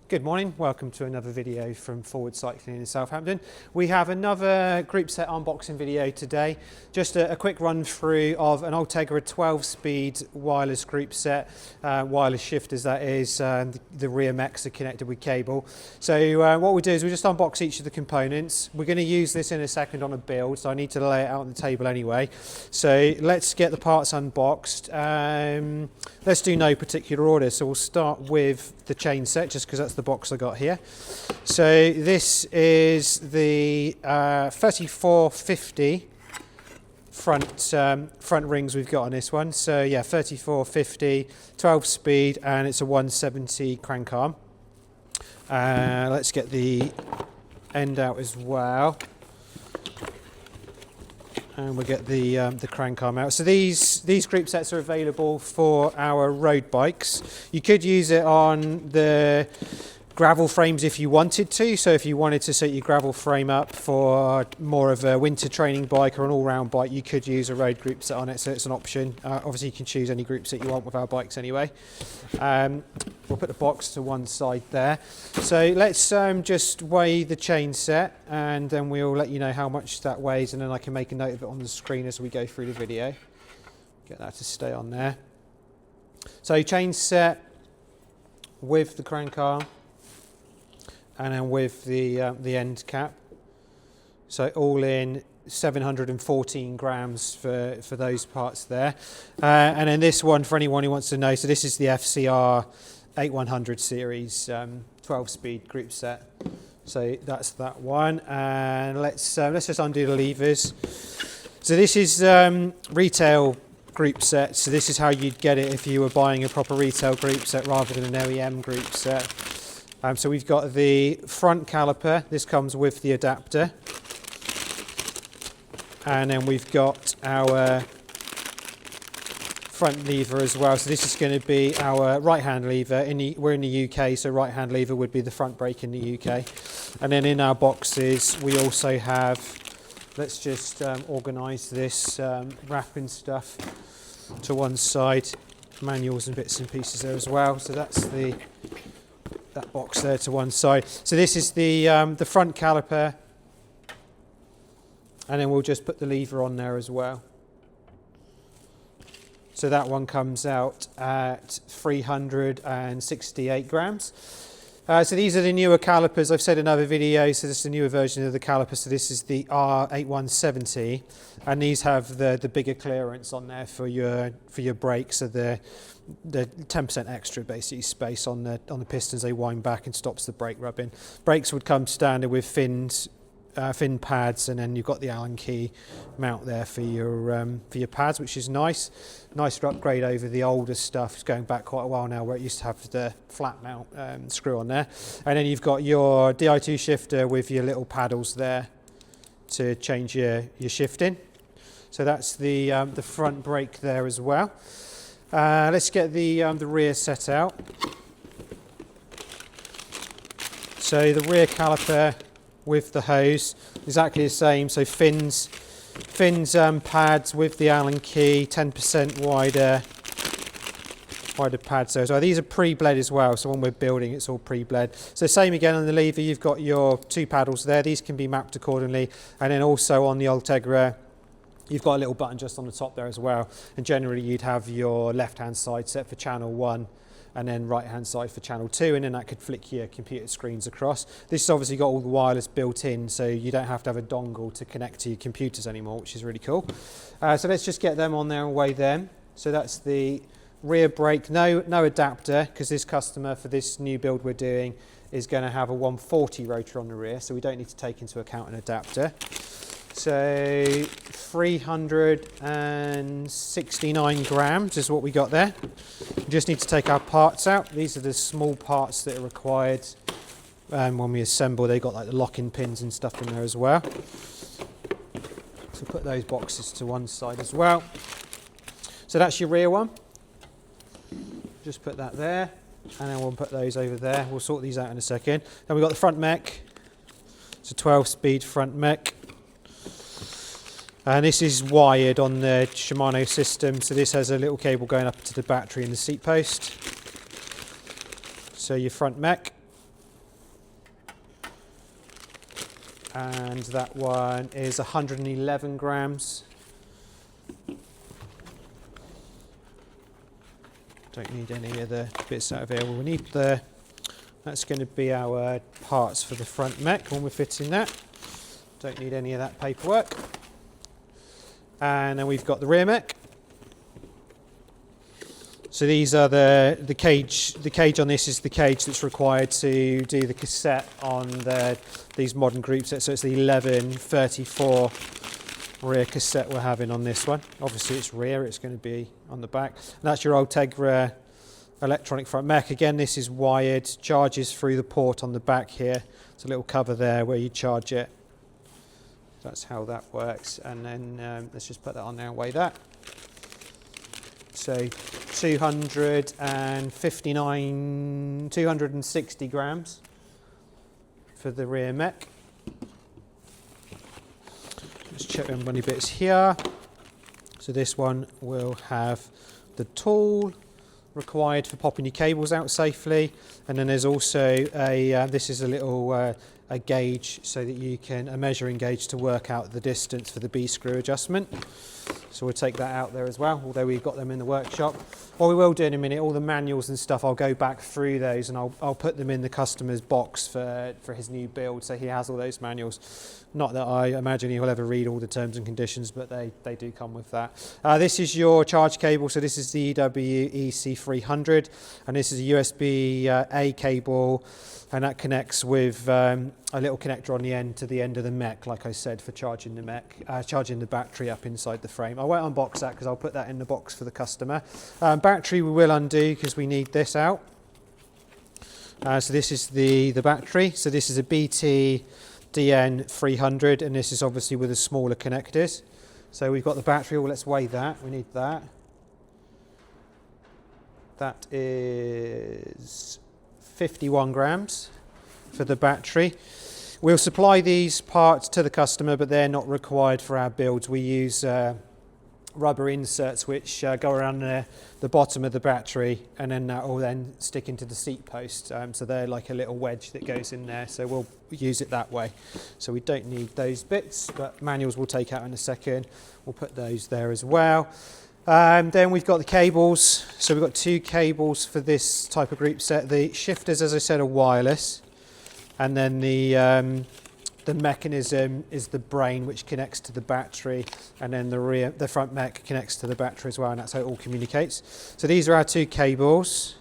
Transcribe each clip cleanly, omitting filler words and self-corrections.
Good morning, welcome to another video from Forward Cycling in Southampton. We have another Groupset unboxing video today. Just a quick run through of an Ultegra 12-speed wireless Groupset, wireless shifters that is, the rear mechs are connected with cable. So what we do is we just unbox each of the components. We're going to use this in a second on a build, so I need to lay it out on the table anyway. So let's get the parts unboxed. Let's do no particular order, so we'll start with the chain set just because that's the box I got here. So this is the 3450 front rings we've got on this one. So yeah, 3450, 12 speed, and it's a 170 crank arm. Let's get the end out as well. And we'll get the crank arm out. So these group sets are available for our road bikes. You could use it on the gravel frames if you wanted to. So if you wanted to set your gravel frame up for more of a winter training bike or an all-round bike, you could use a road group set on it. So it's an option. Obviously you can choose any group set you want with our bikes anyway. We'll put the box to one side there. So let's just weigh the chain set, and then we'll let you know how much that weighs, and then I can make a note of it on the screen as we go through the video. Get that to stay on there. So chain set with the crank arm, and then with the end cap. So all in 714 grams for those parts there. And then this one, for anyone who wants to know, so this is the FCR 8100 series 12-speed group set. So that's that one. And let's just undo the levers. So this is retail group set. So this is how you'd get it if you were buying a proper retail group set rather than an OEM group set. So we've got the front caliper. This comes with the adapter. And then we've got our front lever as well. So this is going to be our right-hand lever. We're in the UK, so right-hand lever would be the front brake in the UK. And then in our boxes, we also have, let's just organise this wrapping stuff to one side. Manuals and bits and pieces there as well. So that's that box there to one side. So this is the front caliper. And then we'll just put the lever on there as well. So that one comes out at 368 grams. So these are the newer calipers. I've said in other videos, so this is the newer version of the caliper. So this is the RD8100, and these have the bigger clearance on there for your brakes. So the 10% extra basically space on the pistons. They wind back and stops the brake rubbing. Brakes would come standard with fin pads, and then you've got the Allen key mount there for your pads, which is nice. Nicer upgrade over the older stuff. It's going back quite a while now, where it used to have the flat mount screw on there. And then you've got your Di2 shifter with your little paddles there to change your shifting. So that's the front brake there as well. Let's get the rear set out. So the rear caliper with the hose, exactly the same. So fins pads with the Allen key, 10% wider pads there as well. These are pre-bled as well, so when we're building it's all pre-bled. So same again on the lever, you've got your two paddles there. These can be mapped accordingly, and then also on the Ultegra you've got a little button just on the top there as well, and generally you'd have your left hand side set for channel 1 and then right hand side for channel 2, and then that could flick your computer screens across. This has obviously got all the wireless built in, so you don't have to have a dongle to connect to your computers anymore, which is really cool. So let's just get them on there and weigh them. So that's the rear brake, no adapter, because this customer for this new build we're doing is going to have a 140 rotor on the rear, so we don't need to take into account an adapter. So 369 grams is what we got there. We just need to take our parts out. These are the small parts that are required. When we assemble, they've got like the locking pins and stuff in there as well. So put those boxes to one side as well. So that's your rear one. Just put that there, and then we'll put those over there. We'll sort these out in a second. Then we've got the front mech. It's a 12-speed front mech. And this is wired on the Shimano system, so this has a little cable going up to the battery in the seat post. So your front mech. and that one is 111 grams. Don't need any of the bits out of here. Well, we need that's going to be our parts for the front mech when we're fitting that. Don't need any of that paperwork. And then we've got the rear mech. So these are the cage. The cage on this is the cage that's required to do the cassette on these modern group sets. So it's the 1134 rear cassette we're having on this one. Obviously it's rear, it's going to be on the back. And that's your Ultegra electronic front mech. Again, this is wired, charges through the port on the back here. There's a little cover there where you charge it. That's how that works. And then let's just put that on there and weigh that. So 260 grams for the rear mech. Let's check them bunny bits here. So this one will have the tool required for popping your cables out safely, and then there's also this is a little a gauge so that you can a measuring gauge to work out the distance for the B screw adjustment. So we'll take that out there as well, although we've got them in the workshop. What we will do in a minute, all the manuals and stuff, I'll go back through those and I'll put them in the customer's box for his new build, so he has all those manuals. Not that I imagine he'll ever read all the terms and conditions, but they do come with that. This is your charge cable, so this is the EWEC300, and this is a USB-A cable, and that connects with a little connector on the end to the end of the mech, like I said, for charging the mech, charging the battery up inside the frame. I won't unbox that because I'll put that in the box for the customer. Battery we will undo because we need this out. So this is the battery. So this is a BT DN300, and this is obviously with the smaller connectors. So we've got the battery. Well, let's weigh that. We need that. That is 51 grams for the battery. We'll supply these parts to the customer, but they're not required for our builds. We use rubber inserts which go around the bottom of the battery, and then that will then stick into the seat post. So they're like a little wedge that goes in there, so we'll use it that way. So we don't need those bits, but manuals we'll take out in a second. We'll put those there as well. Then we've got the cables. So we've got two cables for this type of group set. The shifters, as I said, are wireless, and then the mechanism is the brain, which connects to the battery, and then the front mech connects to the battery as well, and that's how it all communicates. So these are our two cables.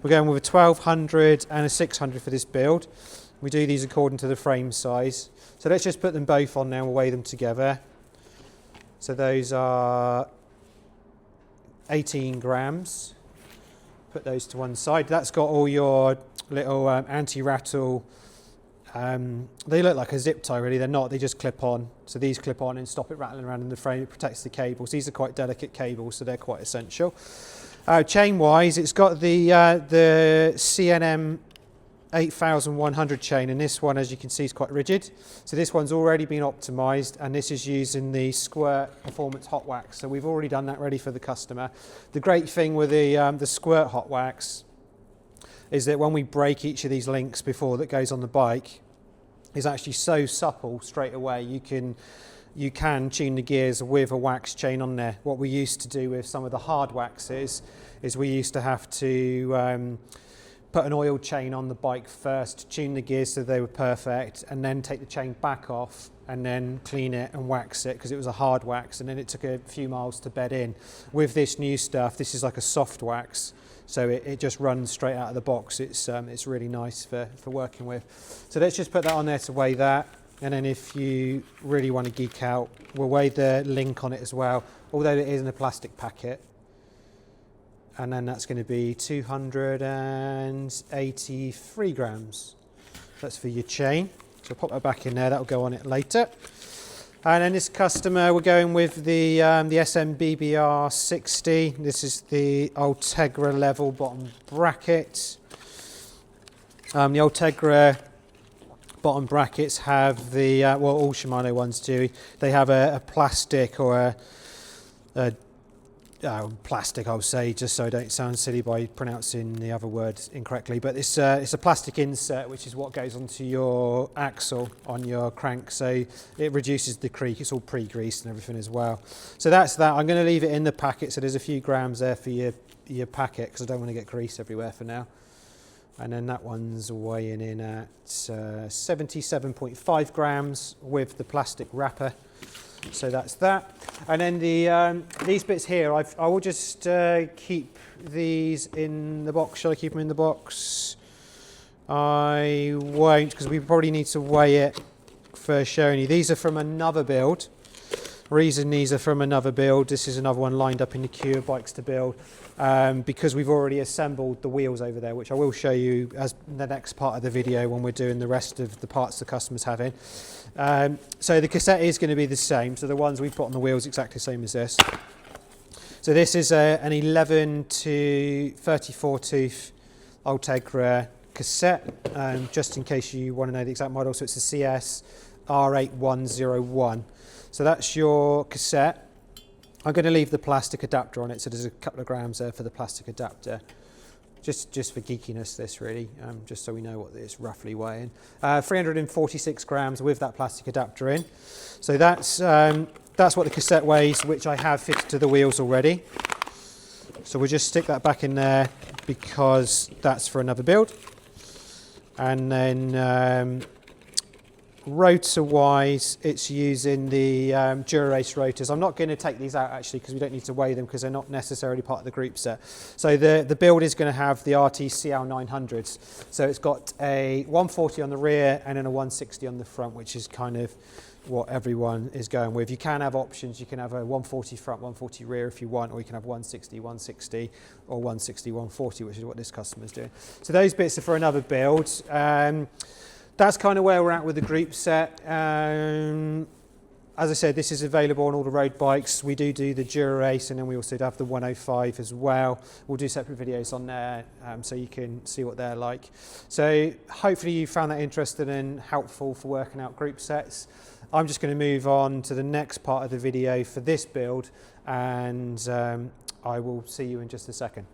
We're going with a 1200 and a 600 for this build. We do these according to the frame size. So let's just put them both on now and we'll weigh them together. So those are 18 grams. Put those to one side. That's got all your little anti-rattle. They look like a zip tie, really. They're not. They just clip on. So these clip on and stop it rattling around in the frame. It protects the cables. These are quite delicate cables, so they're quite essential. Chain-wise, it's got the CNM 8100 chain, and this one, as you can see, is quite rigid. So this one's already been optimized, and this is using the Squirt Performance Hot Wax. So we've already done that ready for the customer. The great thing with the Squirt Hot Wax is that when we break each of these links before that goes on the bike, is actually so supple straight away. You can tune the gears with a wax chain on there. What we used to do with some of the hard waxes is we used to have to put an oil chain on the bike first, tune the gears so they were perfect, and then take the chain back off and then clean it and wax it because it was a hard wax, and then it took a few miles to bed in. With this new stuff, this is like a soft wax, so it just runs straight out of the box. It's really nice for working with. So let's just put that on there to weigh that, and then if you really want to geek out, we'll weigh the link on it as well, although it is in a plastic packet. And then that's going to be 283 grams. That's for your chain. So pop that back in there, that'll go on it later. And then this customer, we're going with the SMBBR 60. This is the Ultegra level bottom bracket. The Ultegra bottom brackets have the, well, all Shimano ones do. They have a plastic or a plastic, I'll say, just so I don't sound silly by pronouncing the other word incorrectly, but it's a plastic insert, which is what goes onto your axle on your crank, so it reduces the creak. It's all pre-greased and everything as well. So that's that. I'm going to leave it in the packet, so there's a few grams there for your packet, because I don't want to get grease everywhere for now. And then that one's weighing in at 77.5 grams with the plastic wrapper. So that's that. And then these bits here, I will just keep these in the box. Shall I keep them in the box? I won't, because we probably need to weigh it for showing you. These are from another build. Reason these are from another build, this is another one lined up in the queue of bikes to build, because we've already assembled the wheels over there, which I will show you as the next part of the video when we're doing the rest of the parts the customers have in. So the cassette is going to be the same, so the ones we've put on the wheels exactly the same as this. So this is an 11 to 34 tooth Ultegra cassette, just in case you want to know the exact model. So it's a CS R8100. So that's your cassette. I'm going to leave the plastic adapter on it, so there's a couple of grams there for the plastic adapter. Just for geekiness, this really, just so we know what it's roughly weighing. 346 grams with that plastic adapter in. So that's what the cassette weighs, which I have fitted to the wheels already. So we'll just stick that back in there because that's for another build. And then rotor-wise, it's using the Dura-Race rotors. I'm not going to take these out actually, because we don't need to weigh them, because they're not necessarily part of the group set. So the build is going to have the RT900s. So it's got a 140 on the rear and then a 160 on the front, which is kind of what everyone is going with. You can have options. You can have a 140 front, 140 rear if you want, or you can have 160, 160, or 160, 140, which is what this customer's doing. So those bits are for another build. That's kind of where we're at with the group set. As I said, this is available on all the road bikes. We do the Dura-Race, and then we also have the 105 as well. We'll do separate videos on there, so you can see what they're like. So hopefully you found that interesting and helpful for working out group sets. I'm just going to move on to the next part of the video for this build, and I will see you in just a second.